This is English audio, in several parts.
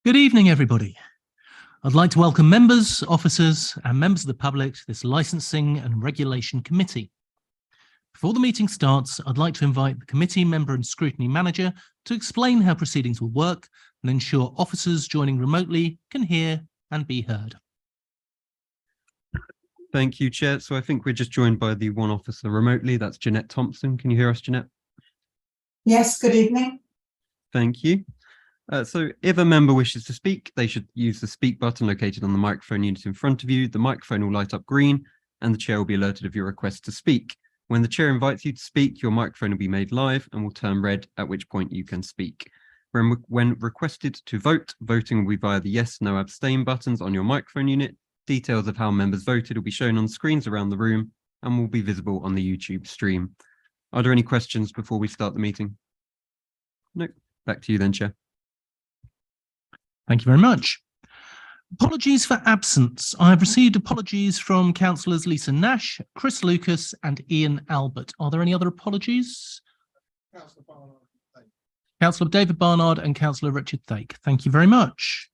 Good evening, everybody. I'd like to welcome members, officers, and members of the public to this Licensing and Regulation Committee. Before the meeting starts, I'd like to invite the committee member and scrutiny manager to explain how proceedings will work and ensure officers joining remotely can hear and be heard. Thank you, Chair. So I think we're just joined by the one officer remotely. That's Jeanette Thompson. Can you hear us, Jeanette? Yes, good evening. Thank you. So if a member wishes to speak, they should use the speak button located on the microphone unit in front of you. The microphone will light up green and the chair will be alerted of your request to speak. When the chair invites you to speak, your microphone will be made live and will turn red, at which point you can speak. When requested to vote, voting will be via the yes, no, abstain buttons on your microphone unit. Details of how members voted will be shown on screens around the room and will be visible on the YouTube stream. Are there any questions before we start the meeting? No. Back to you then, Chair. Thank you very much. Apologies for absence. I've received apologies from councillors Lisa Nash, Chris Lucas and Ian Albert. Are there any other apologies? Councillor David Barnard and Councillor Richard Thake. Thank you very much.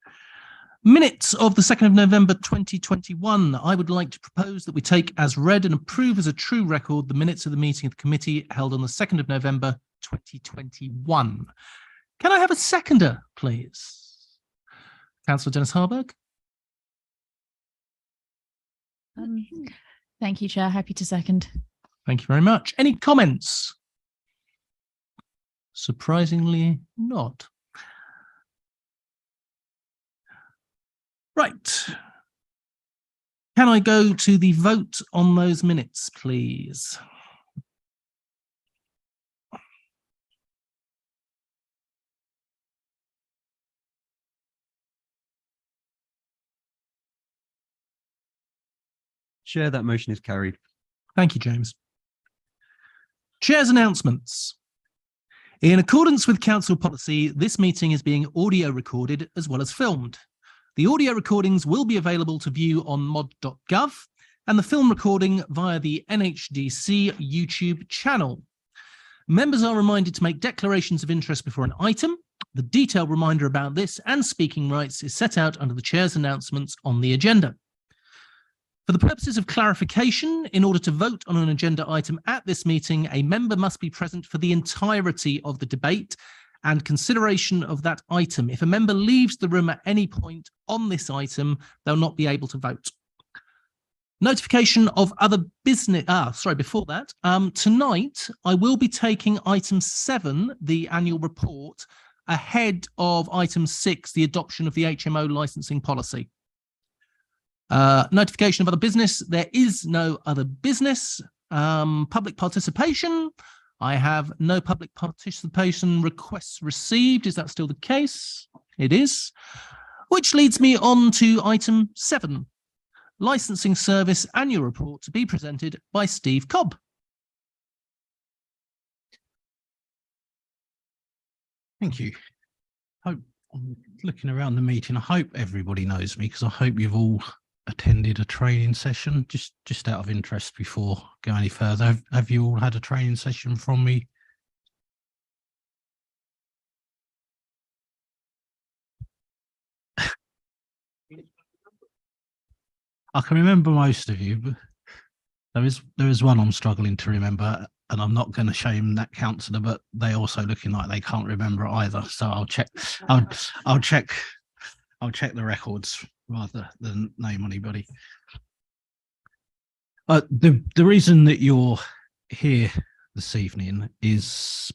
Minutes of the 2nd of November 2021. I would like to propose that we take as read and approve as a true record the minutes of the meeting of the committee held on the 2nd of November 2021. Can I have a seconder, please? Councillor Dennis Harburg. Thank you, Chair. Happy to second. Thank you very much. Any comments? Surprisingly not. Right. Can I go to the vote on those minutes, please? Chair, that motion is carried. Thank you, James. Chair's announcements. In accordance with council policy, this meeting is being audio recorded as well as filmed. The audio recordings will be available to view on mod.gov and the film recording via the NHDC YouTube channel. Members are reminded to make declarations of interest before an item. The detailed reminder about this and speaking rights is set out under the Chair's announcements on the agenda. For the purposes of clarification, in order to vote on an agenda item at this meeting, a member must be present for the entirety of the debate and consideration of that item. If a member leaves the room at any point on this item, they'll not be able to vote. Notification of other business. Before that, tonight I will be taking item 7, the annual report, ahead of item 6, the adoption of the HMO licensing policy. Notification of other business. There is no other business. Public participation. I have no public participation requests received. Is that still the case? It is. Which leads me on to item 7. Licensing Service Annual Report to be presented by Steve Cobb. Thank you. I'm looking around the meeting. I hope everybody knows me because I hope you've all attended a training session. Just out of interest before going any further, have you all had a training session from me? I can remember most of you, but there is one I'm struggling to remember, and I'm not going to shame that councillor, but they also looking like they can't remember either. So I'll check the records rather than name anybody. The reason that you're here this evening is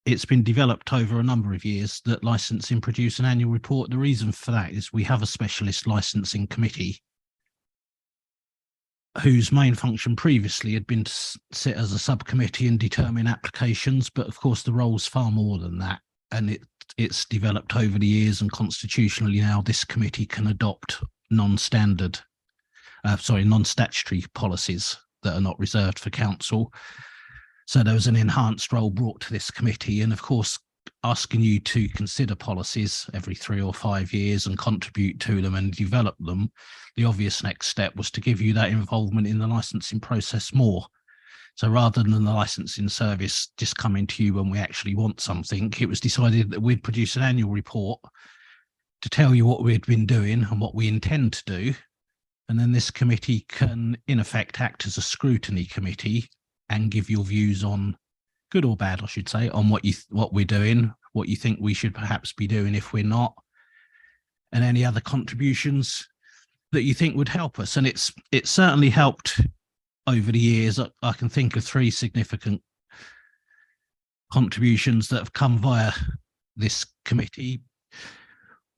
it's been developed over a number of years that licensing produce an annual report. The reason for that is we have a specialist licensing committee whose main function previously had been to sit as a subcommittee and determine applications, but of course the role's far more than that, and it's developed over the years, and constitutionally now this committee can adopt non-statutory policies that are not reserved for council. So there was an enhanced role brought to this committee, and of course asking you to consider policies every 3 or 5 years and contribute to them and develop them. The obvious next step was to give you that involvement in the licensing process more. So rather than the licensing service just coming to you when we actually want something, it was decided that we'd produce an annual report to tell you what we'd been doing and what we intend to do. And then this committee can, in effect, act as a scrutiny committee and give your views on, good or bad, I should say, on what we're doing, what you think we should perhaps be doing if we're not, and any other contributions that you think would help us. And it's certainly helped over the years. I can think of 3 significant contributions that have come via this committee.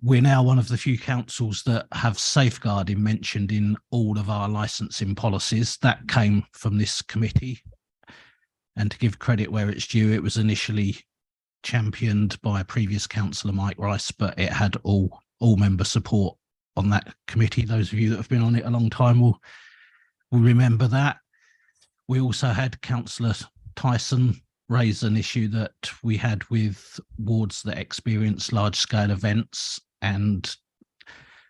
We're now one of the few councils that have safeguarding mentioned in all of our licensing policies. That came from this committee. And to give credit where it's due, it was initially championed by previous councillor Mike Rice, but it had all member support on that committee. Those of you that have been on it a long time will remember that. We also had Councillor Tyson raise an issue that we had with wards that experience large-scale events and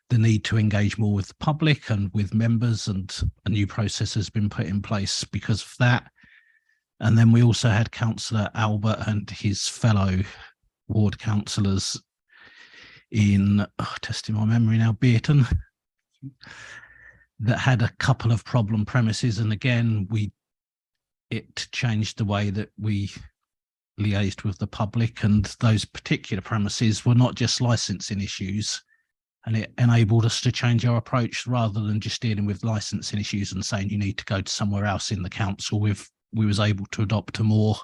the need to engage more with the public and with members, and a new process has been put in place because of that. And then we also had Councillor Albert and his fellow ward councillors in, testing my memory now, Bearton, that had a couple of problem premises. And again, it changed the way that we liaised with the public, and those particular premises were not just licensing issues, and it enabled us to change our approach. Rather than just dealing with licensing issues and saying you need to go to somewhere else in the council, we was able to adopt a more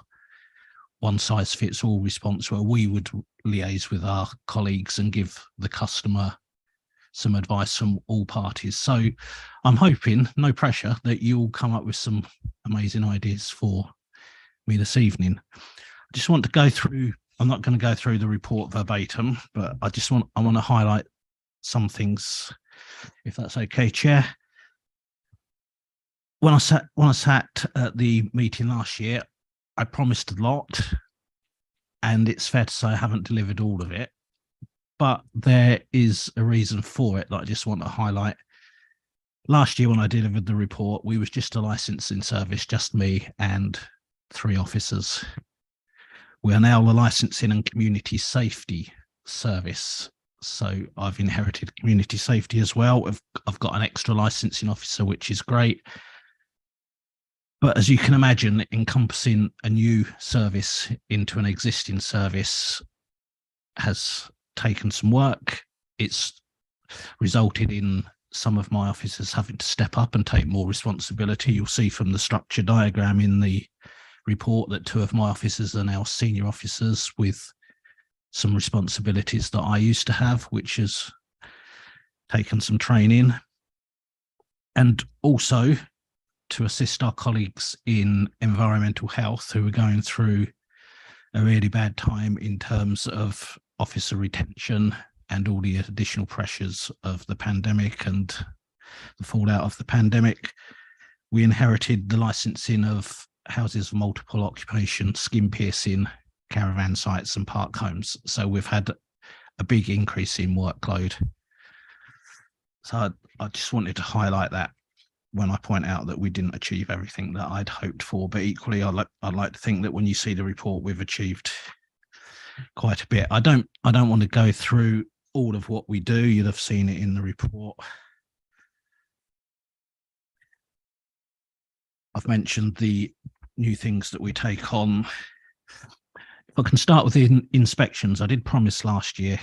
one-size-fits-all response where we would liaise with our colleagues and give the customer some advice from all parties. So I'm hoping, no pressure, that you'll come up with some amazing ideas for me this evening. I just want to go through, I'm not going to go through the report verbatim, but I want to highlight some things, if that's okay, Chair. When I sat at the meeting last year, I promised a lot, and it's fair to say I haven't delivered all of it, but there is a reason for it that I just want to highlight. Last year when I delivered the report, we was just a licensing service, just me and 3 officers. We are now the licensing and community safety service. So I've inherited community safety as well. I've got an extra licensing officer, which is great. But as you can imagine, encompassing a new service into an existing service has taken some work. It's resulted in some of my officers having to step up and take more responsibility. You'll see from the structure diagram in the report that 2 of my officers are now senior officers with some responsibilities that I used to have, which has taken some training. And also to assist our colleagues in environmental health who are going through a really bad time in terms of officer retention and all the additional pressures of the pandemic and the fallout of the pandemic. We inherited the licensing of houses of multiple occupation, skin piercing, caravan sites and park homes. So we've had a big increase in workload. So I just wanted to highlight that when I point out that we didn't achieve everything that I'd hoped for, but equally I'd like to think that when you see the report, we've achieved quite a bit. I don't want to go through all of what we do. You'll have seen it in the report. I've mentioned the new things that we take on. If I can start with the inspections, I did promise last year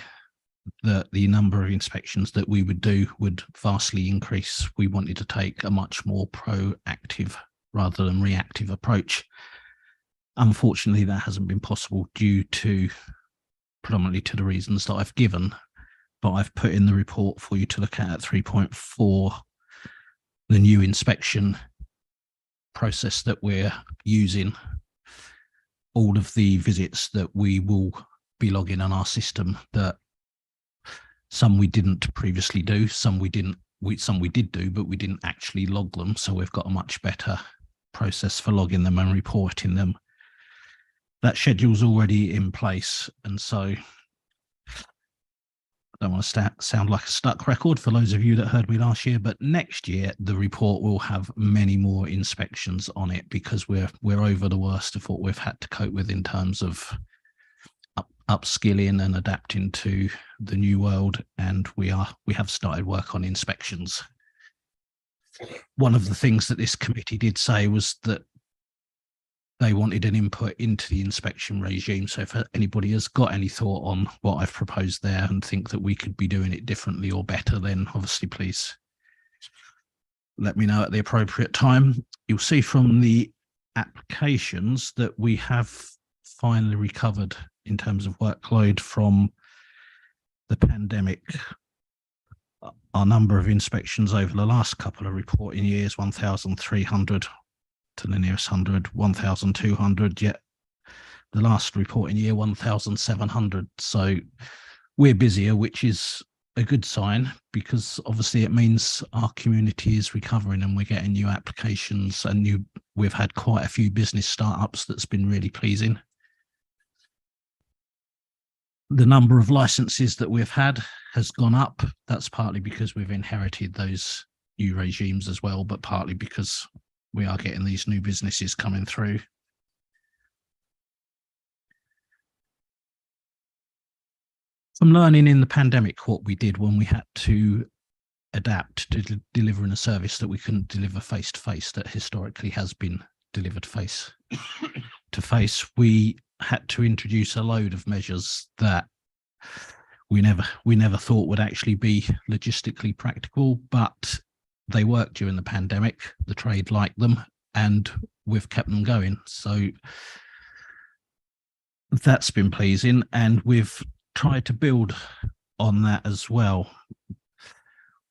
that the number of inspections that we would do would vastly increase. We wanted to take a much more proactive rather than reactive approach. Unfortunately, that hasn't been possible due to predominantly to the reasons that I've given, but I've put in the report for you to look at 3.4, the new inspection process that we're using. All of the visits that we will be logging on our system, that some we didn't previously do, some we did do, but we didn't actually log them. So we've got a much better process for logging them and reporting them. That schedule's already in place. And so I don't want to sound like a stuck record for those of you that heard me last year, but next year the report will have many more inspections on it because we're over the worst of what we've had to cope with in terms of upskilling and adapting to the new world, and we have started work on inspections. One of the things that this committee did say was that they wanted an input into the inspection regime. So if anybody has got any thought on what I've proposed there and think that we could be doing it differently or better, then obviously please let me know at the appropriate time. You'll see from the applications that we have finally recovered in terms of workload from the pandemic. Our number of inspections over the last couple of reporting years, 1,300 to the nearest 100, 1,200, yet the last reporting year, 1,700. So we're busier, which is a good sign, because obviously it means our community is recovering and we're getting new applications, and we've had quite a few business startups that's been really pleasing. The number of licenses that we've had has gone up. That's partly because we've inherited those new regimes as well, but partly because we are getting these new businesses coming through. From learning in the pandemic what we did when we had to adapt to delivering a service that we couldn't deliver face-to-face, that historically has been delivered face-to-face, we had to introduce a load of measures that we never thought would actually be logistically practical, but they worked during the pandemic. The trade liked them, and we've kept them going. So that's been pleasing, and we've tried to build on that as well.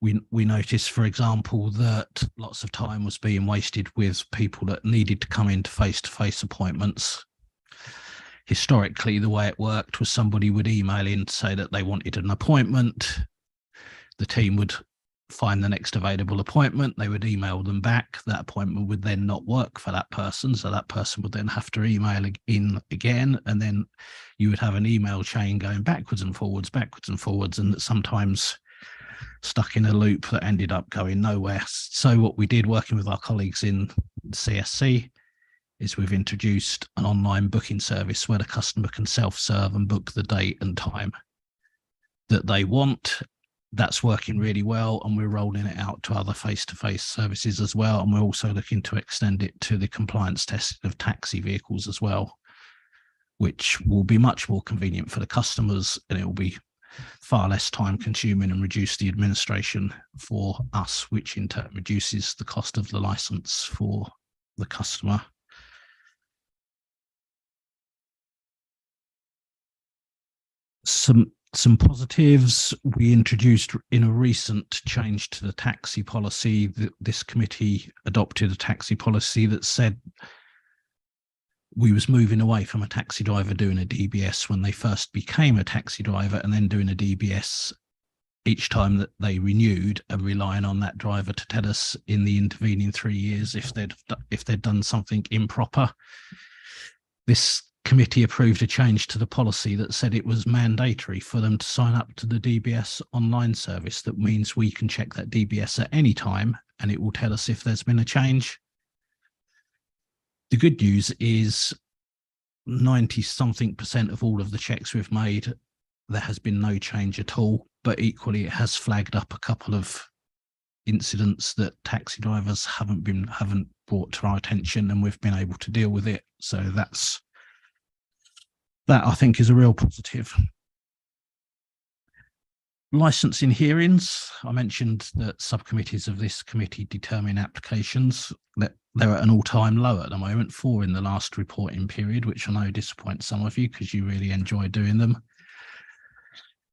We noticed, for example, that lots of time was being wasted with people that needed to come into face-to-face appointments. Historically, the way it worked was somebody would email in to say that they wanted an appointment. The team would find the next available appointment. They would email them back. That appointment would then not work for that person. So that person would then have to email in again. And then you would have an email chain going backwards and forwards, and sometimes stuck in a loop that ended up going nowhere. So what we did, working with our colleagues in CSC, is we've introduced an online booking service where the customer can self-serve and book the date and time that they want. That's working really well, and we're rolling it out to other face-to-face services as well. And we're also looking to extend it to the compliance testing of taxi vehicles as well, which will be much more convenient for the customers, and it will be far less time consuming and reduce the administration for us, which in turn reduces the cost of the license for the customer. Some positives: we introduced in a recent change to the taxi policy, that this committee adopted a taxi policy that said we was moving away from a taxi driver doing a DBS when they first became a taxi driver, and then doing a DBS each time that they renewed, and relying on that driver to tell us in the intervening 3 years if they'd done something improper. This committee approved a change to the policy that said it was mandatory for them to sign up to the DBS online service. That means we can check that DBS at any time, and it will tell us if there's been a change. The good news is 90-something% of all of the checks we've made, there has been no change at all, but equally it has flagged up a couple of incidents that taxi drivers haven't brought to our attention, and we've been able to deal with it. So that I think is a real positive. Licensing hearings. I mentioned that subcommittees of this committee determine applications. That they're at an all-time low at the moment, 4 in the last reporting period, which I know disappoints some of you because you really enjoy doing them.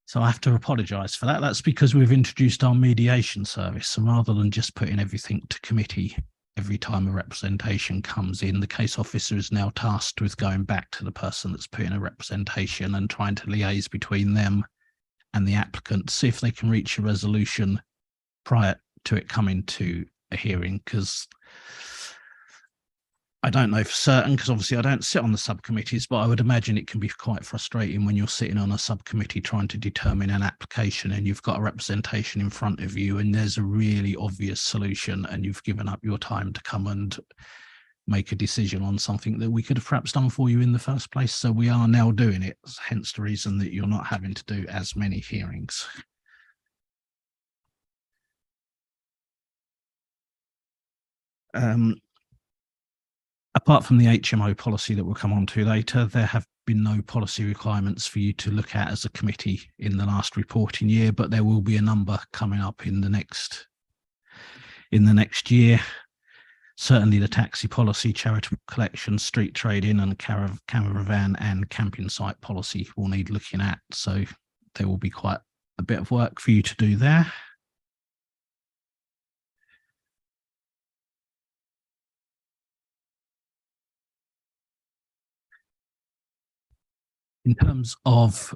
So I have to apologise for that. That's because we've introduced our mediation service, and rather than just putting everything to committee every time a representation comes in, the case officer is now tasked with going back to the person that's putting a representation and trying to liaise between them and the applicant to see if they can reach a resolution prior to it coming to a hearing. Because I don't know for certain, because obviously I don't sit on the subcommittees, but I would imagine it can be quite frustrating when you're sitting on a subcommittee trying to determine an application, and you've got a representation in front of you and there's a really obvious solution, and you've given up your time to come and make a decision on something that we could have perhaps done for you in the first place. So we are now doing it, hence the reason that you're not having to do as many hearings. Apart from the HMO policy that we'll come on to later, there have been no policy requirements for you to look at as a committee in the last reporting year, but there will be a number coming up in the next year. Certainly the taxi policy, charitable collections, street trading and caravan and camping site policy will need looking at. So there will be quite a bit of work for you to do there. In terms of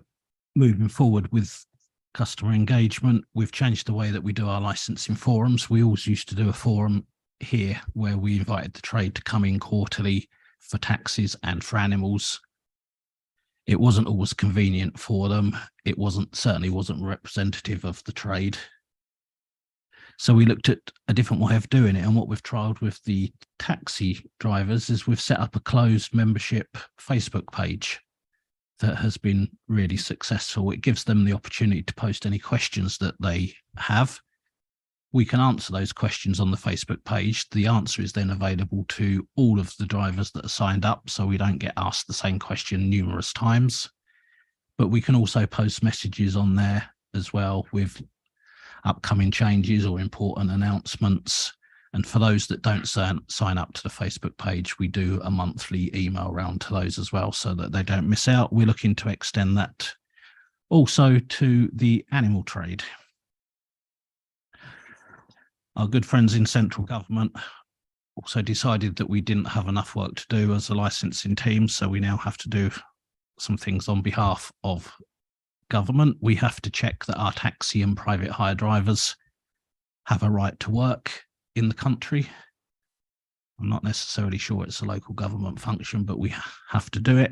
moving forward with customer engagement, we've changed the way that we do our licensing forums. We always used to do a forum here where we invited the trade to come in quarterly for taxis and for animals. It wasn't always convenient for them. It certainly wasn't representative of the trade. So we looked at a different way of doing it. And what we've trialed with the taxi drivers is we've set up a closed membership Facebook page that has been really successful. It gives them the opportunity to post any questions that they have. We can answer those questions on the Facebook page. The answer is then available to all of the drivers that are signed up, so we don't get asked the same question numerous times. But we can also post messages on there as well with upcoming changes or important announcements. And for those that don't sign up to the Facebook page, we do a monthly email round to those as well so that they don't miss out. We're looking to extend that also to the animal trade. Our good friends in central government also decided that we didn't have enough work to do as a licensing team, so we now have to do some things on behalf of government. We have to check that our taxi and private hire drivers have a right to work in the country. I'm not necessarily sure it's a local government function, but we have to do it.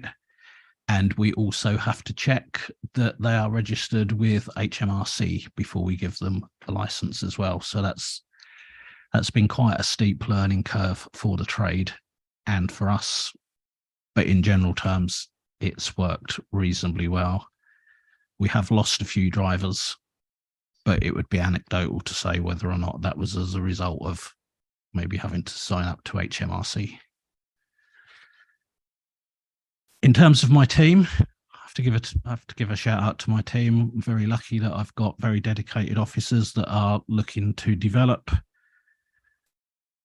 And we also have to check that they are registered with HMRC before we give them a license as well. So that's been quite a steep learning curve for the trade and for us. But in general terms, it's worked reasonably well. We have lost a few drivers, but it would be anecdotal to say whether or not that was as a result of maybe having to sign up to HMRC. In terms of my team, I have to give a shout out to my team. I'm very lucky that I've got very dedicated officers that are looking to develop.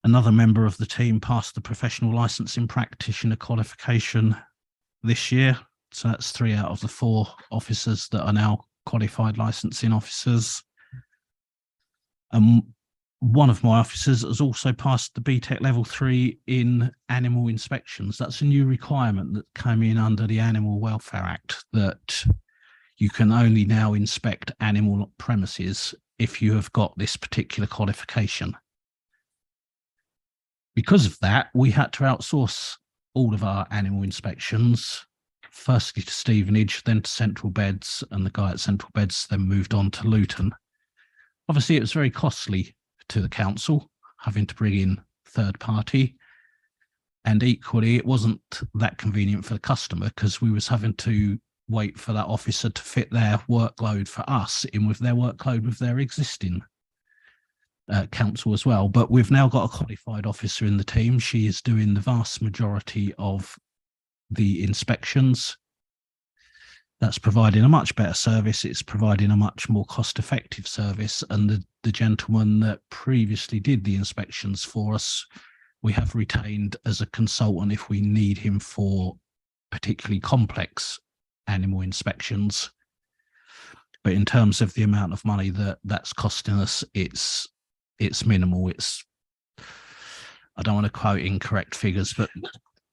Another member of the team passed the professional licensing practitioner qualification this year. So that's 3 out of the 4 officers that are now qualified licensing officers. One of my officers has also passed the BTEC level 3 in animal inspections. That's a new requirement that came in under the Animal Welfare Act, that you can only now inspect animal premises if you have got this particular qualification. Because of that, we had to outsource all of our animal inspections, firstly to Stevenage, then to Central Beds, and the guy at Central Beds then moved on to Luton. Obviously, it was very costly to the council, having to bring in third party. And equally, it wasn't that convenient for the customer because we was having to wait for that officer to fit their workload for us in with their workload with their existing council as well. But we've now got a qualified officer in the team. She is doing the vast majority of the inspections. That's providing a much better service. It's providing a much more cost-effective service. And the gentleman that previously did the inspections for us, we have retained as a consultant if we need him for particularly complex animal inspections. But in terms of the amount of money that's costing us, it's minimal. I don't want to quote incorrect figures, but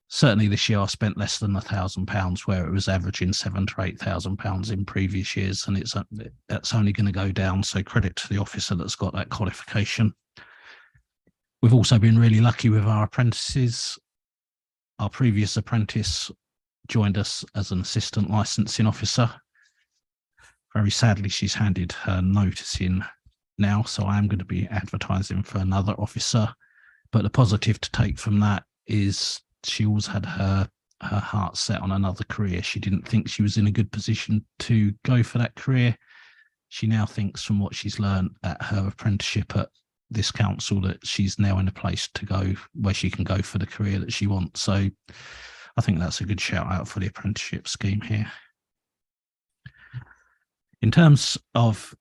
certainly this year I spent less than £1,000, where it was averaging £7,000 to £8,000 in previous years, and that's only going to go down. So credit to the officer that's got that qualification. We've also been really lucky with our apprentices. Our previous apprentice joined us as an assistant licensing officer. Very sadly, she's handed her notice in now, so I am going to be advertising for another officer. But the positive to take from that is she always had her heart set on another career. She didn't think she was in a good position to go for that career. She now thinks, from what she's learned at her apprenticeship at this council, that she's now in a place to go where she can go for the career that she wants. So I think that's a good shout out for the apprenticeship scheme here. In terms of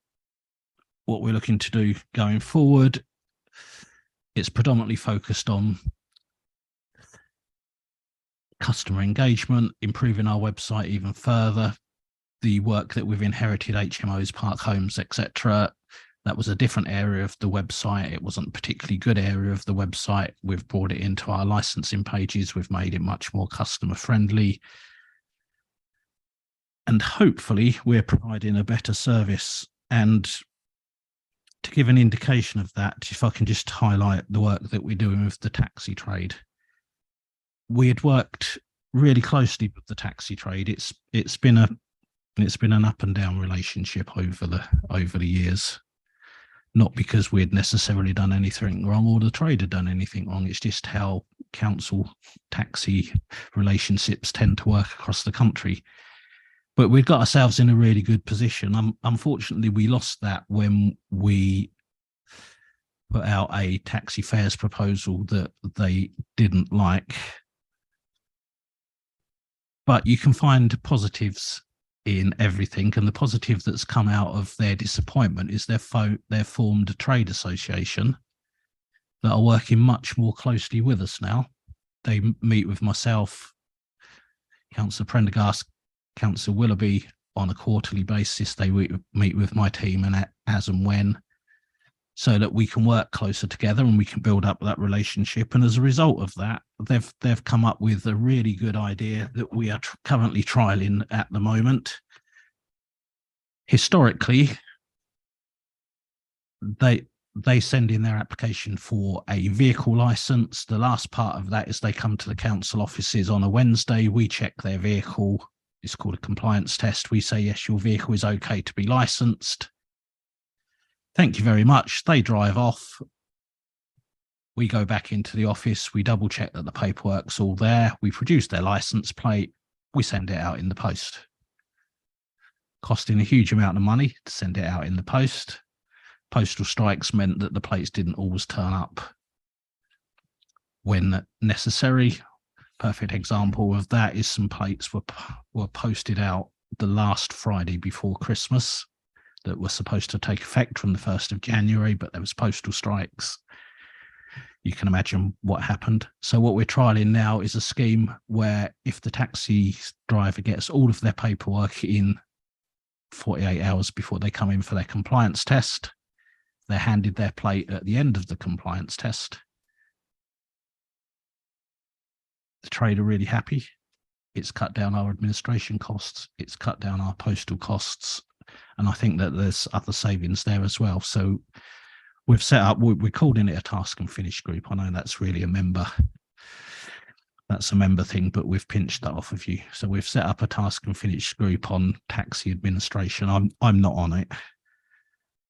what we're looking to do going forward, it's predominantly focused on customer engagement, improving our website even further, the work that we've inherited, HMOs, park homes, etc. That was a different area of the website. It wasn't a particularly good area of the website. We've brought it into our licensing pages. We've made it much more customer friendly. And hopefully we're providing a better service. And to give an indication of that, if I can just highlight the work that we're doing with the taxi trade. We had worked really closely with the taxi trade. It's been an up and down relationship over the years. Not because we had necessarily done anything wrong or the trade had done anything wrong. It's just how council taxi relationships tend to work across the country. But we've got ourselves in a really good position. Unfortunately, we lost that when we put out a taxi fares proposal that they didn't like. But you can find positives in everything, and the positive that's come out of their disappointment is they've formed a trade association that are working much more closely with us now. They meet with myself, Councillor Prendergast, Councillor Willoughby on a quarterly basis. They meet with my team and as and when, so that we can work closer together and we can build up that relationship. And as a result of that, they've come up with a really good idea that we are currently trialing at the moment. Historically, they send in their application for a vehicle license. The last part of that is they come to the council offices on a Wednesday. We check their vehicle. It's called a compliance test. We say, yes, your vehicle is okay to be licensed. Thank you very much. They drive off. We go back into the office. We double check that the paperwork's all there. We produce their license plate. We send it out in the post. Costing a huge amount of money to send it out in the post. Postal strikes meant that the plates didn't always turn up when necessary. Perfect example of that is some plates were posted out the last Friday before Christmas that were supposed to take effect from the 1st of January, but there was postal strikes. You can imagine what happened. So what we're trialing now is a scheme where if the taxi driver gets all of their paperwork in 48 hours before they come in for their compliance test, they're handed their plate at the end of the compliance test. The trade are really happy. It's cut down our administration costs. It's cut down our postal costs. And I think that there's other savings there as well. So we've set up, we're calling it a task and finish group. I know that's really that's a member thing, but we've pinched that off of you. So we've set up a task and finish group on taxi administration. I'm not on it.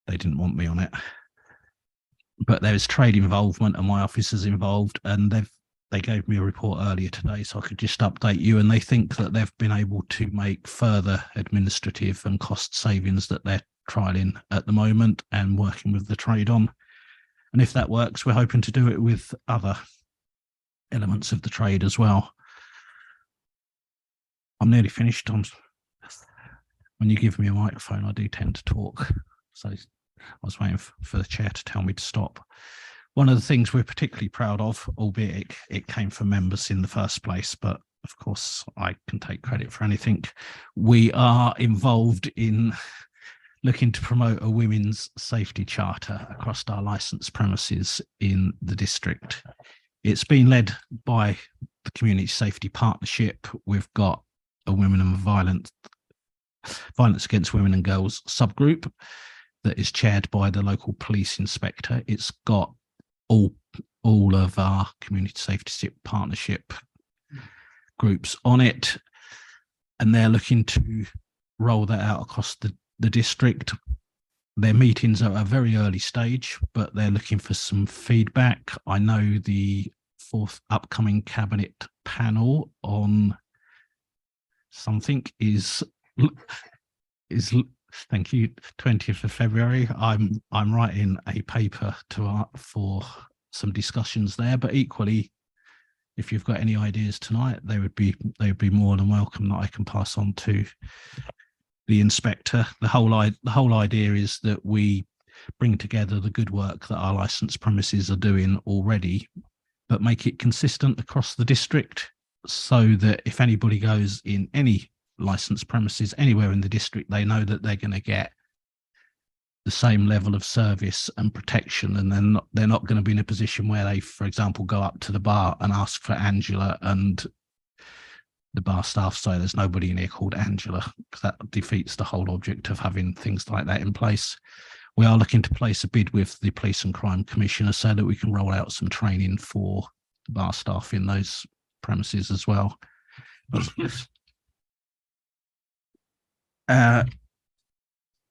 They didn't want me on it. But there's trade involvement and my office is involved, and they gave me a report earlier today, so I could just update you, and they think that they've been able to make further administrative and cost savings that they're trialing at the moment and working with the trade on. And if that works, we're hoping to do it with other elements of the trade as well. I'm nearly finished. When you give me a microphone, I do tend to talk. So I was waiting for the chair to tell me to stop. One of the things we're particularly proud of, albeit it came from members in the first place, but of course I can take credit for anything. We are involved in looking to promote a women's safety charter across our licensed premises in the district. It's been led by the Community Safety Partnership. We've got a Women and Violence Against Women and Girls subgroup that is chaired by the local police inspector. It's got all of our Community Safety Partnership groups on it, and they're looking to roll that out across the district. Their meetings are at a very early stage, but they're looking for some feedback. I know the upcoming cabinet panel on something is thank you, 20th of February. I'm writing a paper for some discussions there, but equally, if you've got any ideas tonight, they would be more than welcome that I can pass on to the inspector. The whole idea is that we bring together the good work that our licensed premises are doing already, but make it consistent across the district, so that if anybody goes in any licensed premises anywhere in the district, they know that they're going to get the same level of service and protection, and then they're not going to be in a position where they, for example, go up to the bar and ask for Angela, and the bar staff say there's nobody in here called Angela, because that defeats the whole object of having things like that in place. We are looking to place a bid with the Police and Crime Commissioner so that we can roll out some training for the bar staff in those premises as well.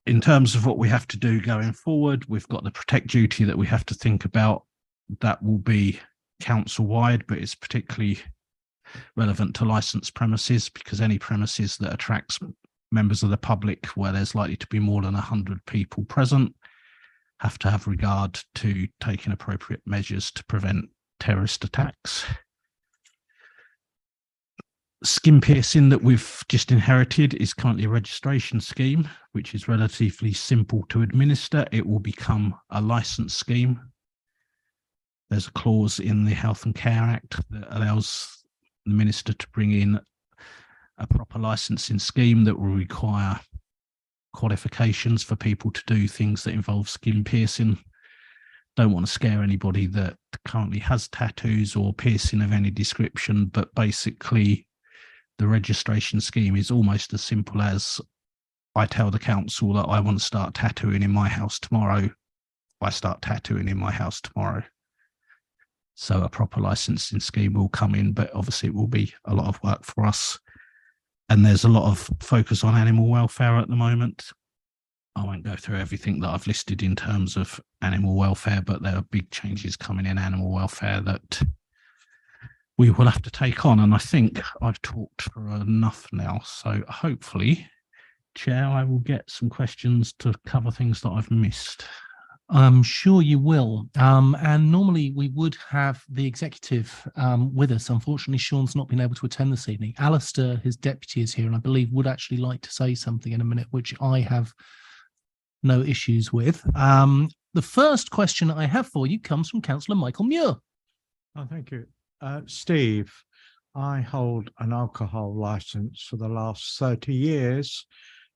In terms of what we have to do going forward, we've got the protect duty that we have to think about. That will be council-wide, but it's particularly relevant to licensed premises, because any premises that attracts members of the public where there's likely to be more than 100 people present have to have regard to taking appropriate measures to prevent terrorist attacks. Skin piercing that we've just inherited is currently a registration scheme, which is relatively simple to administer. It will become a licence scheme. There's a clause in the Health and Care Act that allows the minister to bring in a proper licensing scheme that will require qualifications for people to do things that involve skin piercing. Don't want to scare anybody that currently has tattoos or piercing of any description, but basically the registration scheme is almost as simple as, I tell the council that I want to start tattooing in my house tomorrow. I start tattooing in my house tomorrow. So a proper licensing scheme will come in, but obviously it will be a lot of work for us. And there's a lot of focus on animal welfare at the moment. I won't go through everything that I've listed in terms of animal welfare, but there are big changes coming in animal welfare that we will have to take on. And I think I've talked for enough now. So hopefully, Chair, I will get some questions to cover things that I've missed. I'm sure you will. And normally we would have the executive with us. Unfortunately, Sean's not been able to attend this evening. Alistair, his deputy, is here and I believe would actually like to say something in a minute, which I have no issues with. The first question I have for you comes from Councillor Michael Muir. Oh, thank you. Steve, I hold an alcohol licence for the last 30 years.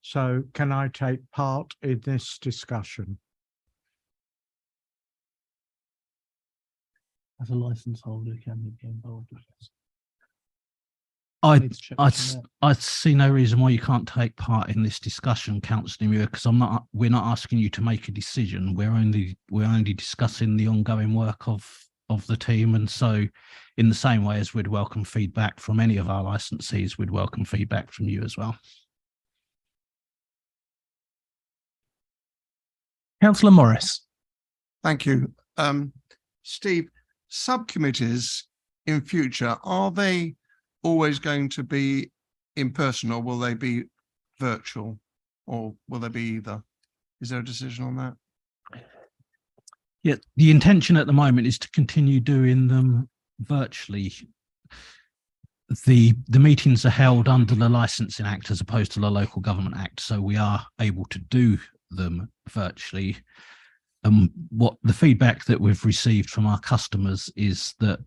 So can I take part in this discussion? As a licence holder, can you be involved with this? I see no reason why you can't take part in this discussion, Councillor Muir, because we're not asking you to make a decision. We're only discussing the ongoing work of the team. And so in the same way as we'd welcome feedback from any of our licensees, we'd welcome feedback from you as well. Councillor Morris. Thank you. Steve, subcommittees in future, are they always going to be in person or will they be virtual, or will they be either? Is there a decision on that? Yeah, the intention at the moment is to continue doing them virtually. The meetings are held under the Licensing Act as opposed to the Local Government Act, so we are able to do them virtually. What the feedback that we've received from our customers is that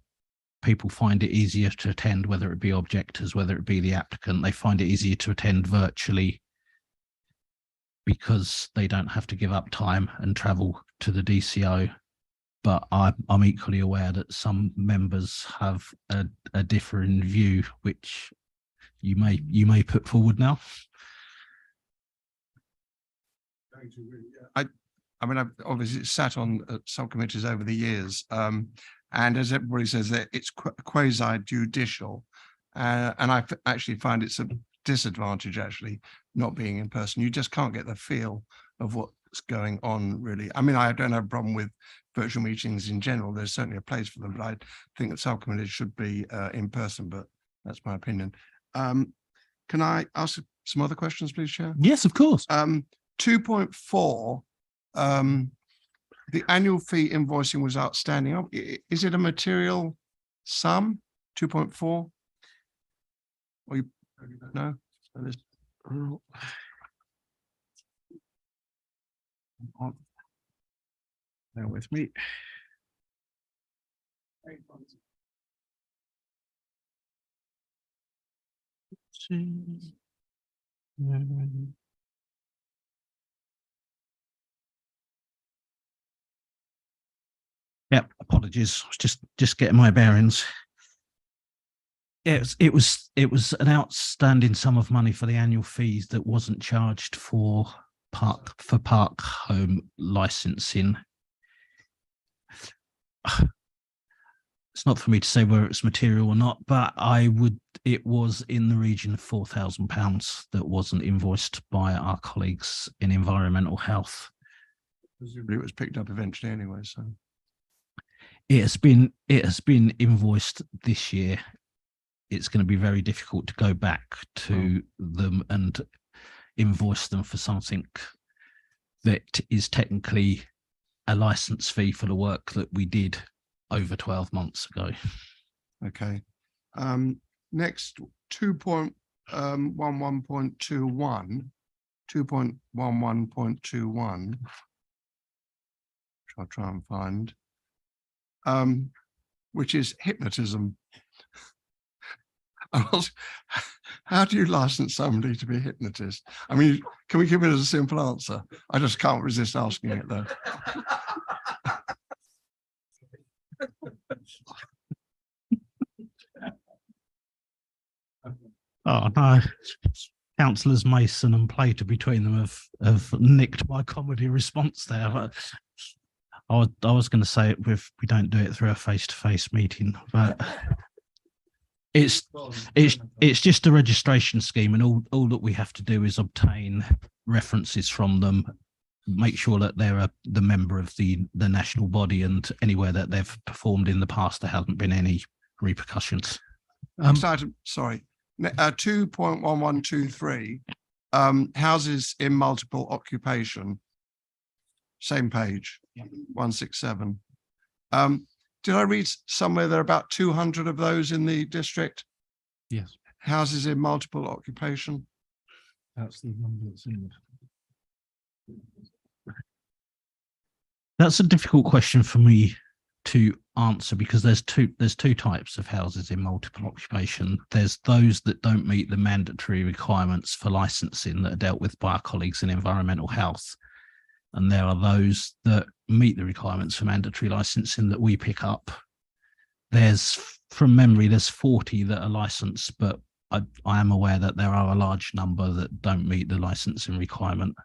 people find it easier to attend, whether it be objectors, whether it be the applicant, they find it easier to attend virtually because they don't have to give up time and travel to the DCO. But I'm equally aware that some members have a differing view, which you may put forward now. I mean, I've obviously sat on subcommittees over the years, and as everybody says, that it's quasi-judicial, and I actually find it's a disadvantage actually not being in person. You just can't get the feel of what that's going on, really. I mean, I don't have a problem with virtual meetings in general. There's certainly a place for them, but I think that subcommittees should be in person, but that's my opinion. Can I ask some other questions, please, Chair? Yes, of course. 2.4, the annual fee invoicing was outstanding. Is it a material sum, 2.4? Or you, no? Bear with me. Yep, apologies. I was just getting my bearings. It was an outstanding sum of money for the annual fees that wasn't charged for park home licensing. It's not for me to say whether it's material or not, but it was in the region of £4,000 that wasn't invoiced by our colleagues in environmental health. Presumably it was picked up eventually anyway, so. It has been invoiced this year. It's going to be very difficult to go back to them and invoice them for something that is technically a license fee for the work that we did over 12 months ago. Okay. Next, 2.11.21, 2.11.21, which I'll try and find, which is hypnotism. How do you license somebody to be a hypnotist? I mean, can we give it as a simple answer? I just can't resist asking it though. Oh no, Councillors Mason and Plater between them have nicked my comedy response there. But I was going to say it we don't do it through a face-to-face meeting, but it's just a registration scheme, and all that we have to do is obtain references from them, make sure that they're the member of the national body, and anywhere that they've performed in the past there hasn't been any repercussions. Next item, sorry, 2.1123, houses in multiple occupation, same page, 167. Did I read somewhere there are about 200 of those in the district? Yes. Houses in multiple occupation? That's the number that's in it. That's a difficult question for me to answer, because there's two types of houses in multiple occupation. There's those that don't meet the mandatory requirements for licensing that are dealt with by our colleagues in environmental health, and there are those that meet the requirements for mandatory licensing that we pick up. There's, from memory, there's 40 that are licensed, but I am aware that there are a large number that don't meet the licensing requirement.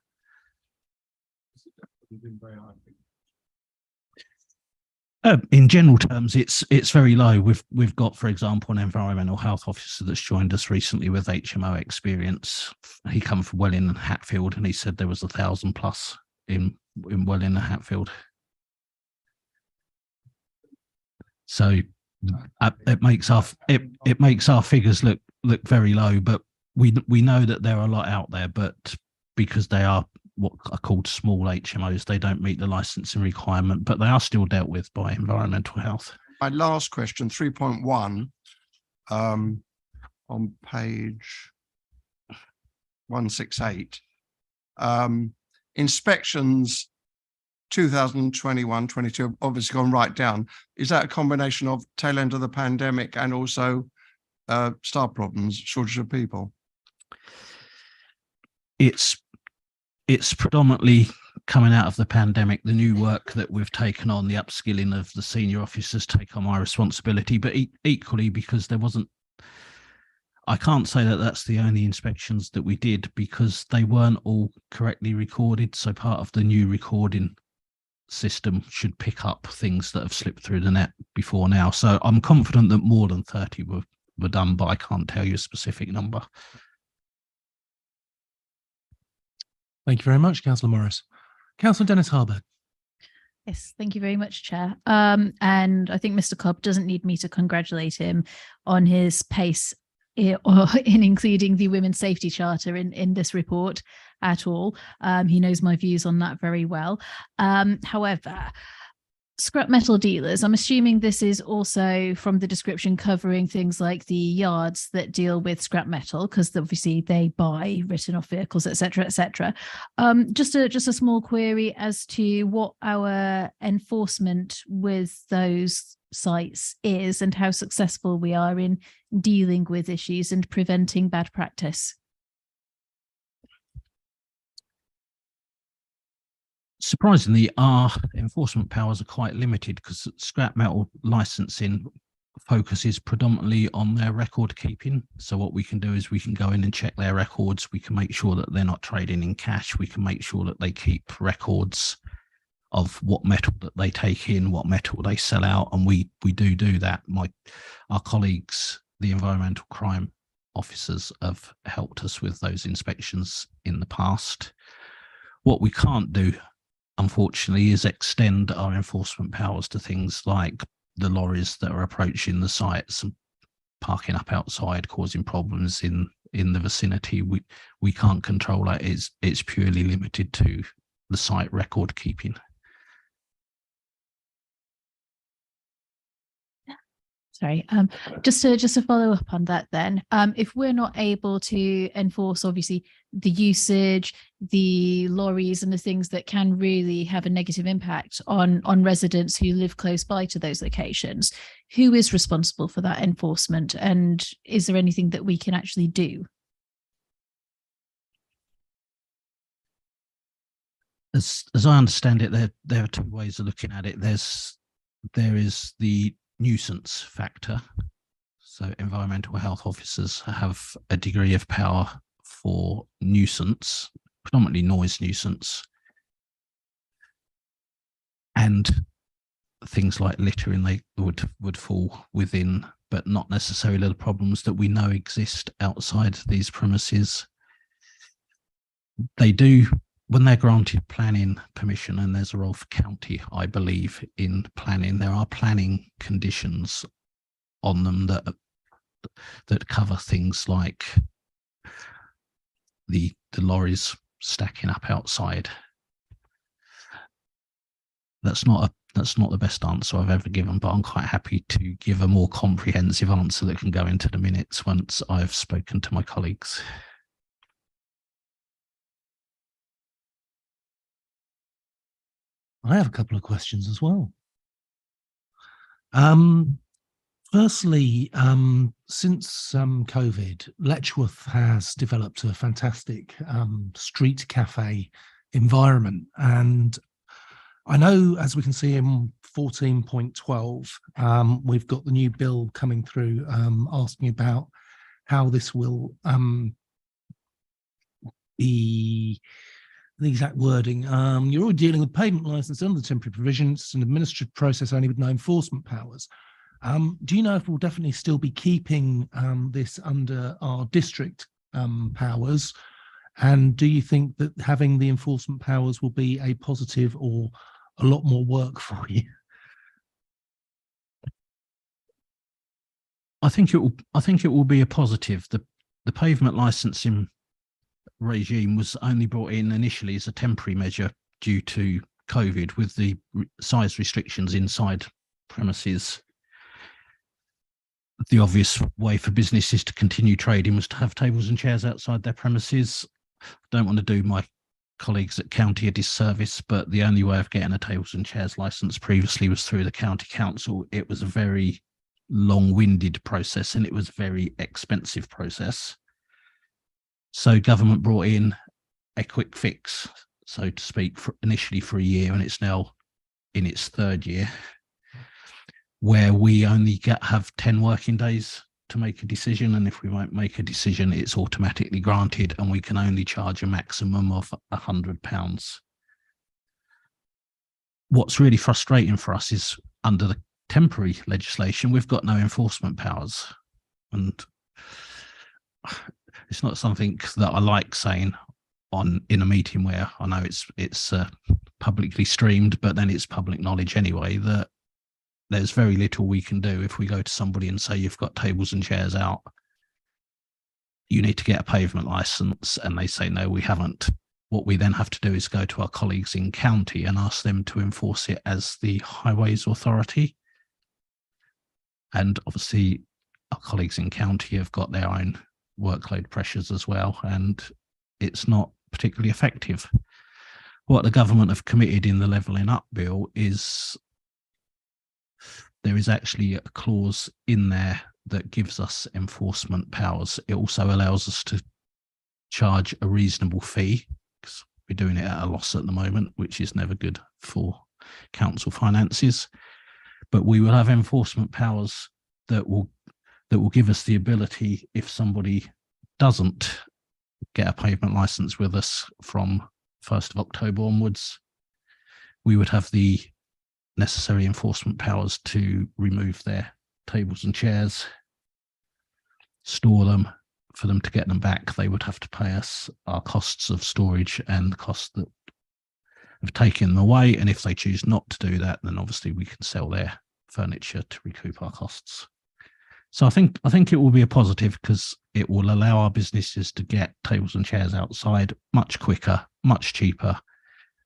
In general terms, it's very low. We've got, for example, an environmental health officer that's joined us recently with HMO experience. He come from Welling and Hatfield, and he said there was 1,000 plus in Welling and Hatfield. So it makes our figures look very low, but we know that there are a lot out there, but because they are what are called small HMOs, they don't meet the licensing requirement, but they are still dealt with by environmental health. My last question, 3.1, on page 168. Inspections 2021-22 obviously gone right down. Is that a combination of tail end of the pandemic and also staff problems, shortage of people? It's predominantly coming out of the pandemic, the new work that we've taken on, the upskilling of the senior officers take on my responsibility, but equally because I can't say that that's the only inspections that we did, because they weren't all correctly recorded. So part of the new recording system should pick up things that have slipped through the net before now. So I'm confident that more than 30 were done, but I can't tell you a specific number. Thank you very much, Councillor Morris. Councillor Dennis Harburg. Yes, thank you very much, Chair. And I think Mr. Cobb doesn't need me to congratulate him on his pace in including the Women's Safety Charter in this report at all. He knows my views on that very well. However, scrap metal dealers, I'm assuming this is also from the description covering things like the yards that deal with scrap metal, because obviously they buy written off vehicles, etc., etc. Just a small query as to what our enforcement with those sites is and how successful we are in dealing with issues and preventing bad practice. Surprisingly, our enforcement powers are quite limited because scrap metal licensing focuses predominantly on their record keeping. So what we can do is we can go in and check their records. We can make sure that they're not trading in cash. We can make sure that they keep records of what metal that they take in, what metal they sell out, and we do that. Our colleagues, the environmental crime officers, have helped us with those inspections in the past. What we can't do, unfortunately, is extend our enforcement powers to things like the lorries that are approaching the sites and parking up outside, causing problems in the vicinity. We can't control that. It's purely limited to the site record keeping. Sorry, just to follow up on that then, if we're not able to enforce obviously the usage, the lorries and the things that can really have a negative impact on residents who live close by to those locations, who is responsible for that enforcement, and is there anything that we can actually do? As I understand it, there are two ways of looking at it. There is the nuisance factor. So environmental health officers have a degree of power for nuisance, predominantly noise nuisance, and things like littering they would fall within, but not necessarily the problems that we know exist outside these premises. They do, when they're granted planning permission, and there's a role for county, I believe, in planning, there are planning conditions on them that cover things like the lorries stacking up outside. That's not the best answer I've ever given, but I'm quite happy to give a more comprehensive answer that can go into the minutes once I've spoken to my colleagues. I have a couple of questions as well. Firstly, since COVID, Letchworth has developed a fantastic street cafe environment. And I know, as we can see in 14.12, we've got the new bill coming through asking about how this will be, the exact wording. You're already dealing with payment license under the temporary provisions. It's an administrative process only with no enforcement powers. Do you know if we'll definitely still be keeping this under our district powers? And do you think that having the enforcement powers will be a positive or a lot more work for you? I think it will be a positive. The pavement licensing regime was only brought in initially as a temporary measure due to COVID, with the size restrictions inside premises. The obvious way for businesses to continue trading was to have tables and chairs outside their premises. I don't want to do my colleagues at county a disservice, but the only way of getting a tables and chairs license previously was through the county council. It was a very long-winded process and it was a very expensive process. So government brought in a quick fix, so to speak, initially for a year, and it's now in its third year, where we only have 10 working days to make a decision. And if we won't make a decision, it's automatically granted, and we can only charge a maximum of £100. What's really frustrating for us is under the temporary legislation, we've got no enforcement powers. And it's not something that I like saying in a meeting where I know it's publicly streamed, but then it's public knowledge anyway that there's very little we can do if we go to somebody and say, you've got tables and chairs out, you need to get a pavement license, and they say, no, we haven't. What we then have to do is go to our colleagues in county and ask them to enforce it as the Highways Authority. And obviously our colleagues in county have got their own workload pressures as well, and it's not particularly effective. What the government have committed in the Levelling Up bill is there is actually a clause in there that gives us enforcement powers. It also allows us to charge a reasonable fee, because we're doing it at a loss at the moment, which is never good for council finances. But we will have enforcement powers that will give us the ability, if somebody doesn't get a pavement license with us from 1st of October onwards, we would have the necessary enforcement powers to remove their tables and chairs, store them. For them to get them back, they would have to pay us our costs of storage and the costs that have taken them away. And if they choose not to do that, then obviously we can sell their furniture to recoup our costs. So I think it will be a positive, because it will allow our businesses to get tables and chairs outside much quicker, much cheaper,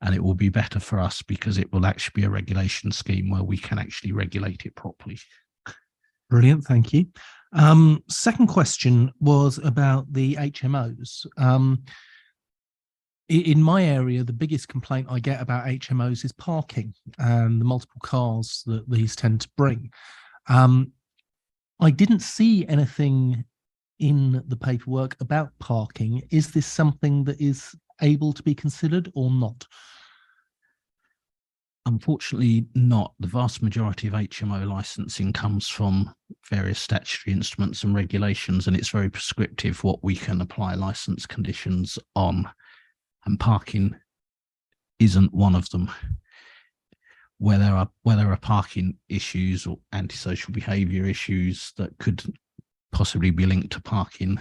and it will be better for us because it will actually be a regulation scheme where we can actually regulate it properly. Brilliant, thank you. Second question was about the HMOs. In my area, the biggest complaint I get about HMOs is parking and the multiple cars that these tend to bring. I didn't see anything in the paperwork about parking. Is this something that is able to be considered or not? Unfortunately not. The vast majority of HMO licensing comes from various statutory instruments and regulations, and it's very prescriptive what we can apply license conditions on, and parking isn't one of them. Where there are parking issues or antisocial behaviour issues that could possibly be linked to parking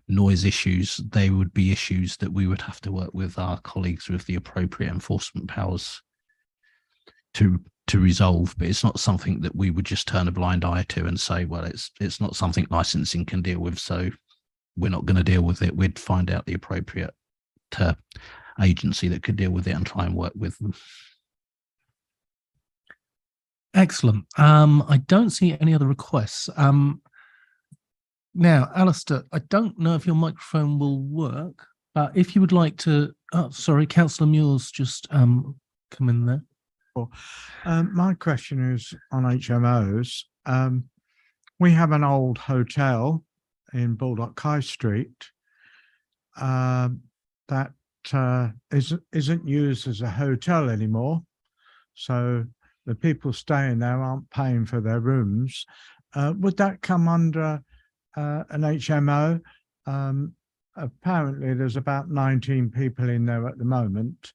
noise issues, they would be issues that we would have to work with our colleagues with the appropriate enforcement powers to resolve. But it's not something that we would just turn a blind eye to and say, well, it's not something licensing can deal with, so we're not going to deal with it. We'd find out the appropriate agency that could deal with it and try and work with them. Excellent. I don't see any other requests. Now, Alistair, I don't know if your microphone will work, but if you would like to, oh, sorry, Councillor Muir's just come in there. My question is on HMOs. We have an old hotel in Baldock High Street that isn't used as a hotel anymore. So the people staying there aren't paying for their rooms. Would that come under an HMO? Apparently there's about 19 people in there at the moment.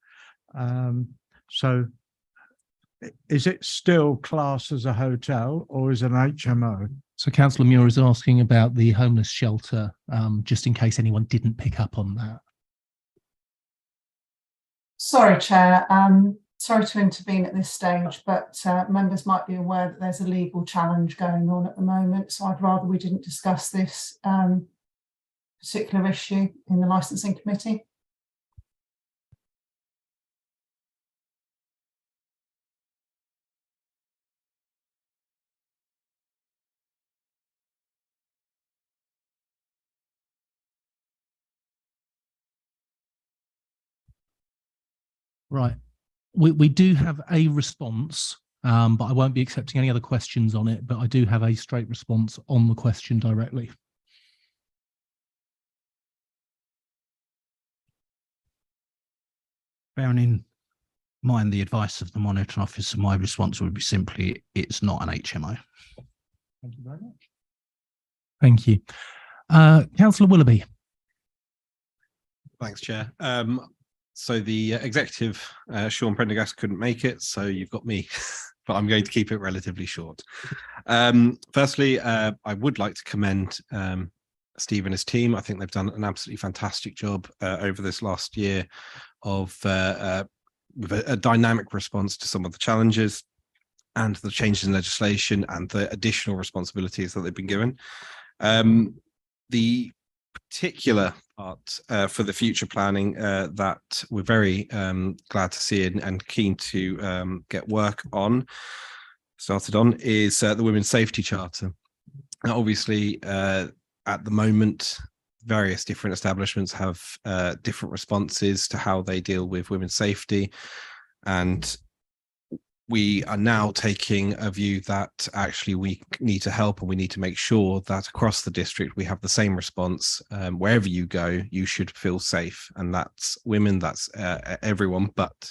So is it still classed as a hotel or is it an HMO? So Councillor Muir is asking about the homeless shelter, just in case anyone didn't pick up on that. Sorry, Chair. Sorry to intervene at this stage, but members might be aware that there's a legal challenge going on at the moment. So I'd rather we didn't discuss this particular issue in the licensing committee. Right. We do have a response, but I won't be accepting any other questions on it, but I do have a straight response on the question directly. Bearing in mind the advice of the monitoring officer, my response would be simply, it's not an HMO. Thank you very much. Thank you. Councillor Willoughby. Thanks, Chair. So the executive, Sean Prendergast, couldn't make it, so you've got me, but I'm going to keep it relatively short. Firstly, I would like to commend Steve and his team. I think they've done an absolutely fantastic job over this last year of with a dynamic response to some of the challenges and the changes in legislation and the additional responsibilities that they've been given. The particular part for the future planning that we're very glad to see and keen to get work on, started on, is the Women's Safety Charter. Now, obviously, at the moment, various different establishments have different responses to how they deal with women's safety, and we are now taking a view that actually we need to help, and we need to make sure that across the district we have the same response. Wherever you go, you should feel safe, and that's women, that's everyone, but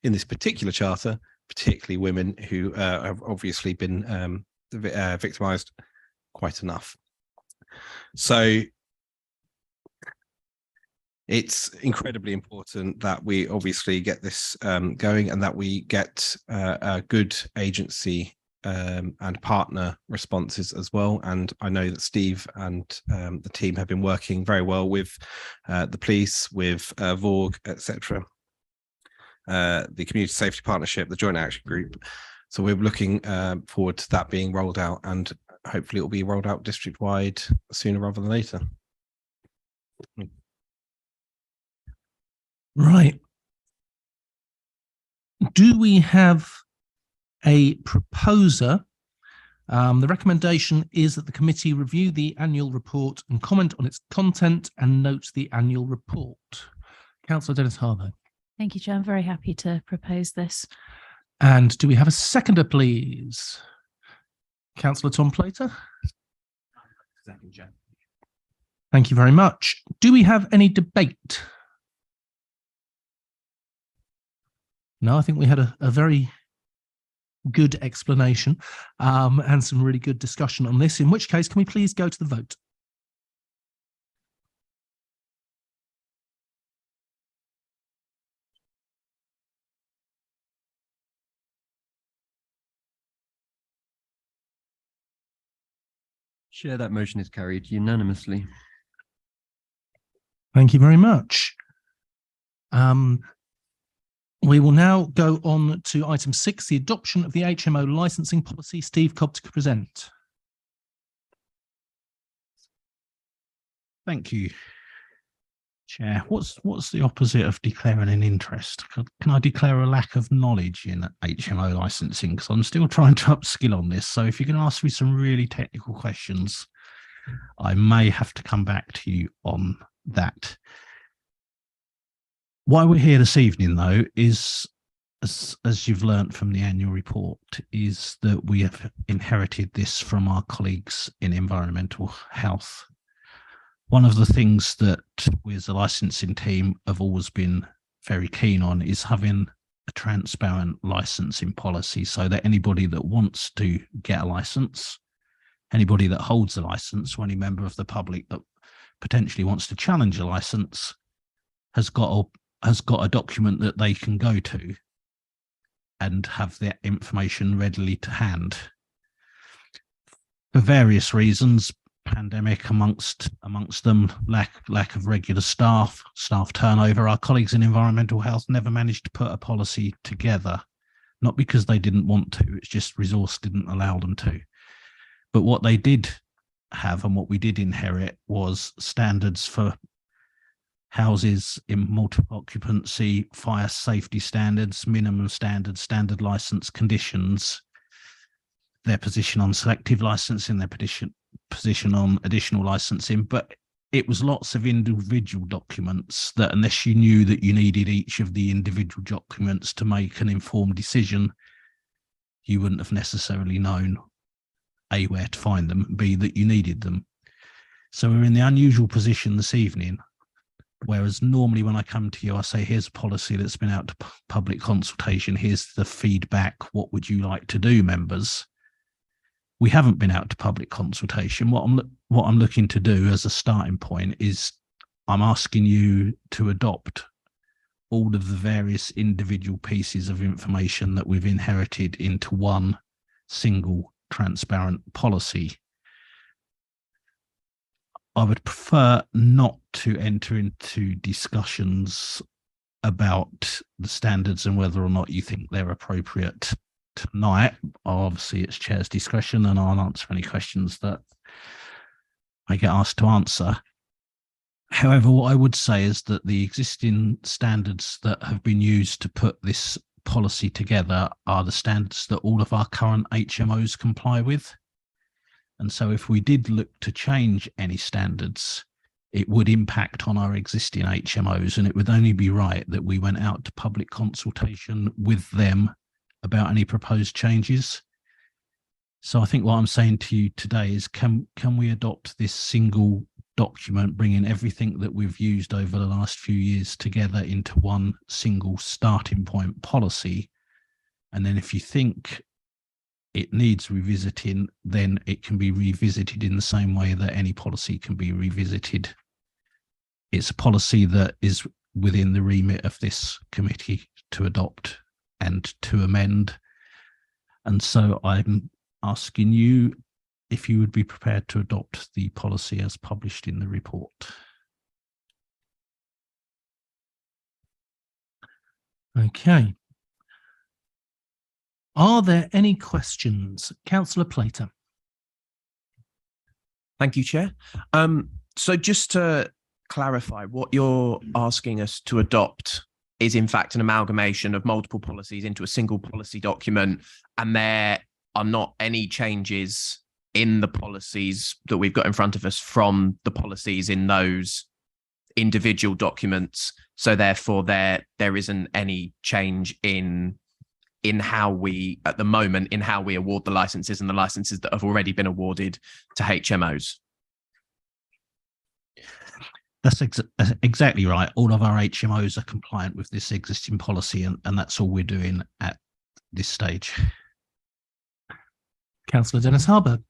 in this particular charter, particularly women who have obviously been victimized quite enough. So it's incredibly important that we obviously get this going, and that we get a good agency and partner responses as well. And I know that Steve and the team have been working very well with the police, with VORG, etc., the Community Safety Partnership, the Joint Action Group. So we're looking forward to that being rolled out, and hopefully it will be rolled out district-wide sooner rather than later. Right. Do we have a proposer? The recommendation is that the committee review the annual report and comment on its content and note the annual report. Councillor Dennis Harlow. Thank you, Chair. I'm very happy to propose this. And do we have a seconder, please? Councillor Tom Plater. Second, Chair. Thank you very much. Do we have any debate? No, I think we had a very good explanation and some really good discussion on this, in which case, can we please go to the vote? Chair, that motion is carried unanimously. Thank you very much. We will now go on to item 6, the adoption of the HMO licensing policy. Steve Cobb to present. Thank you, Chair. What's the opposite of declaring an interest? Can I declare a lack of knowledge in HMO licensing? Because I'm still trying to upskill on this. So if you can ask me some really technical questions, I may have to come back to you on that. Why we're here this evening, though, is, as you've learnt from the annual report, is that we have inherited this from our colleagues in environmental health. One of the things that we as a licensing team have always been very keen on is having a transparent licensing policy, so that anybody that wants to get a license, anybody that holds a license, or any member of the public that potentially wants to challenge a license has got a document that they can go to and have that information readily to hand. For various reasons, pandemic amongst them, lack of regular staff turnover, our colleagues in environmental health never managed to put a policy together, not because they didn't want to, it's just resource didn't allow them to. But what they did have, and what we did inherit, was standards for houses in multiple occupancy, fire safety standards, minimum standards, standard license conditions, their position on selective licensing, their position on additional licensing. But it was lots of individual documents that, unless you knew that you needed each of the individual documents to make an informed decision, you wouldn't have necessarily known A, where to find them, B, that you needed them. So we're in the unusual position this evening, whereas normally when I come to you, I say, here's a policy that's been out to public consultation, here's the feedback, what would you like to do, members? We haven't been out to public consultation. What I'm looking to do as a starting point is I'm asking you to adopt all of the various individual pieces of information that we've inherited into one single transparent policy. I would prefer not to enter into discussions about the standards and whether or not you think they're appropriate tonight. Obviously, it's chair's discretion, and I'll answer any questions that I get asked to answer. However, what I would say is that the existing standards that have been used to put this policy together are the standards that all of our current HMOs comply with. And so if we did look to change any standards, it would impact on our existing HMOs, and it would only be right that we went out to public consultation with them about any proposed changes. So I think what I'm saying to you today is, can we adopt this single document, bringing everything that we've used over the last few years together into one single starting point policy? And then if you think it needs revisiting, then it can be revisited in the same way that any policy can be revisited. It's a policy that is within the remit of this committee to adopt and to amend. And so I'm asking you if you would be prepared to adopt the policy as published in the report. Okay. Are there any questions? Councillor Plater. Thank you, Chair. So just to clarify, what you're asking us to adopt is in fact an amalgamation of multiple policies into a single policy document, and there are not any changes in the policies that we've got in front of us from the policies in those individual documents. So therefore there isn't any change in how we, at the moment, in how we award the licenses and the licenses that have already been awarded to HMOs. That's exactly right. All of our HMOs are compliant with this existing policy, and that's all we're doing at this stage. Councillor Dennis Harburg.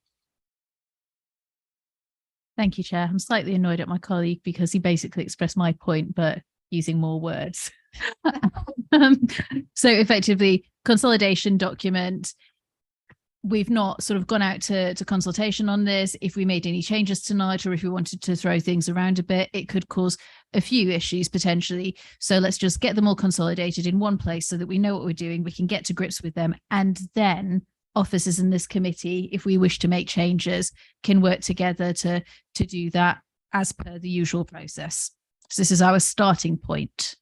Thank you, Chair. I'm slightly annoyed at my colleague because he basically expressed my point, but using more words. So effectively, consolidation document. We've not sort of gone out to consultation on this. If we made any changes tonight, or if we wanted to throw things around a bit, it could cause a few issues potentially. So let's just get them all consolidated in one place so that we know what we're doing, we can get to grips with them, and then officers in this committee, if we wish to make changes, can work together to do that as per the usual process. So this is our starting point.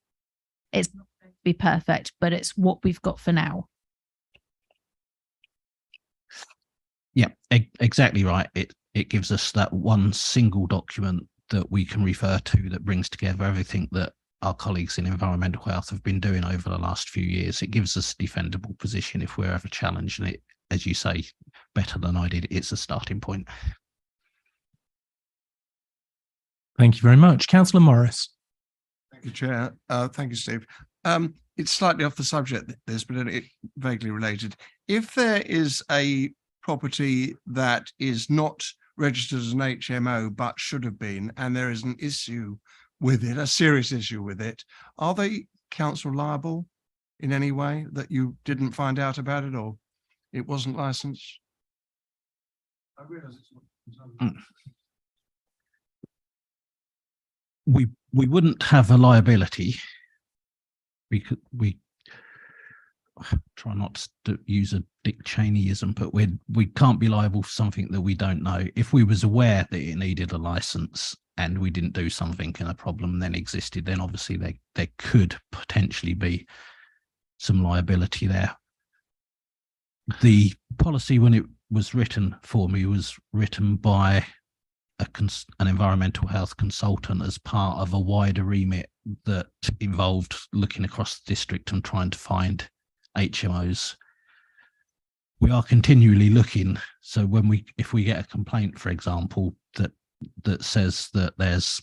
It's not going to be perfect, but it's what we've got for now. Yeah, exactly right. It gives us that one single document that we can refer to that brings together everything that our colleagues in environmental health have been doing over the last few years. It gives us a defendable position if we're ever challenged, and it, as you say, better than I did, it's a starting point. Thank you very much. Councillor Morris. Thank you, Chair. Thank you, Steve. It's slightly off the subject, this, but it vaguely related. If there is a property that is not registered as an HMO but should have been, and there is an issue with it, a serious issue with it, are they council liable in any way that you didn't find out about it, or it wasn't licensed? I realise it's not. We wouldn't have a liability. We try not to use a Dick Cheneyism, but we can't be liable for something that we don't know. If we was aware that it needed a license and we didn't do something and a problem then existed, then obviously there could potentially be some liability there. The policy, when it was written for me, was written by an environmental health consultant as part of a wider remit that involved looking across the district and trying to find HMOs. We are continually looking. So if we get a complaint, for example, that says that there's,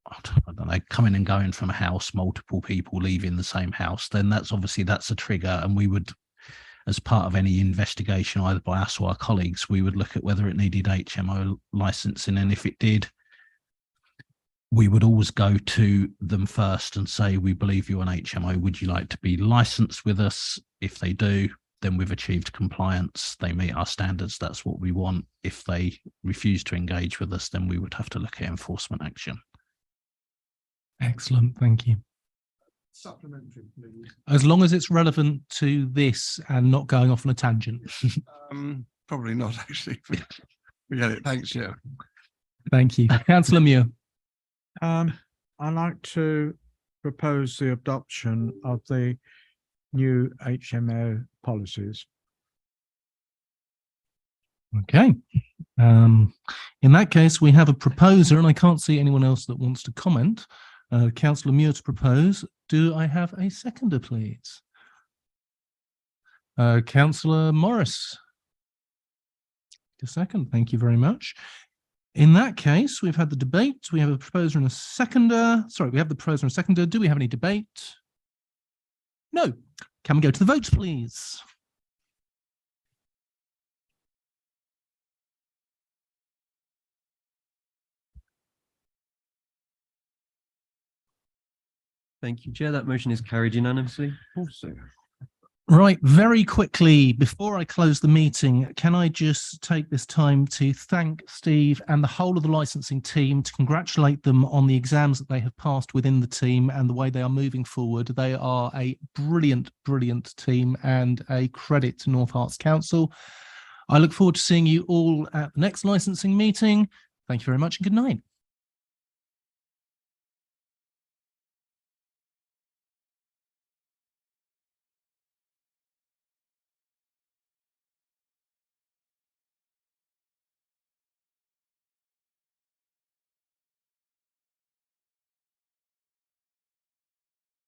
I don't know, coming and going from a house, multiple people leaving the same house, then that's a trigger, and we would, as part of any investigation, either by us or our colleagues, we would look at whether it needed HMO licensing, and if it did, we would always go to them first and say, we believe you're an HMO, would you like to be licensed with us? If they do, then we've achieved compliance, they meet our standards, that's what we want. If they refuse to engage with us, then we would have to look at enforcement action. Excellent, thank you. Supplementary, please. As long as it's relevant to this and not going off on a tangent. Probably not, actually. Forget it. Thanks, Chair. Thank you. Councillor Muir. I'd like to propose the adoption of the new HMO policies. Okay. In that case, we have a proposer, and I can't see anyone else that wants to comment. Councillor Muir to propose. Do I have a seconder, please? Councillor Morris. A second. Thank you very much. In that case, we've had the debate. We have a proposer and a seconder. Sorry, we have the proposer and a seconder. Do we have any debate? No. Can we go to the vote, please? Thank you, Chair. That motion is carried unanimously. Also. Right, very quickly, before I close the meeting, can I just take this time to thank Steve and the whole of the licensing team, to congratulate them on the exams that they have passed within the team and the way they are moving forward. They are a brilliant, brilliant team and a credit to North Herts Council. I look forward to seeing you all at the next licensing meeting. Thank you very much and good night.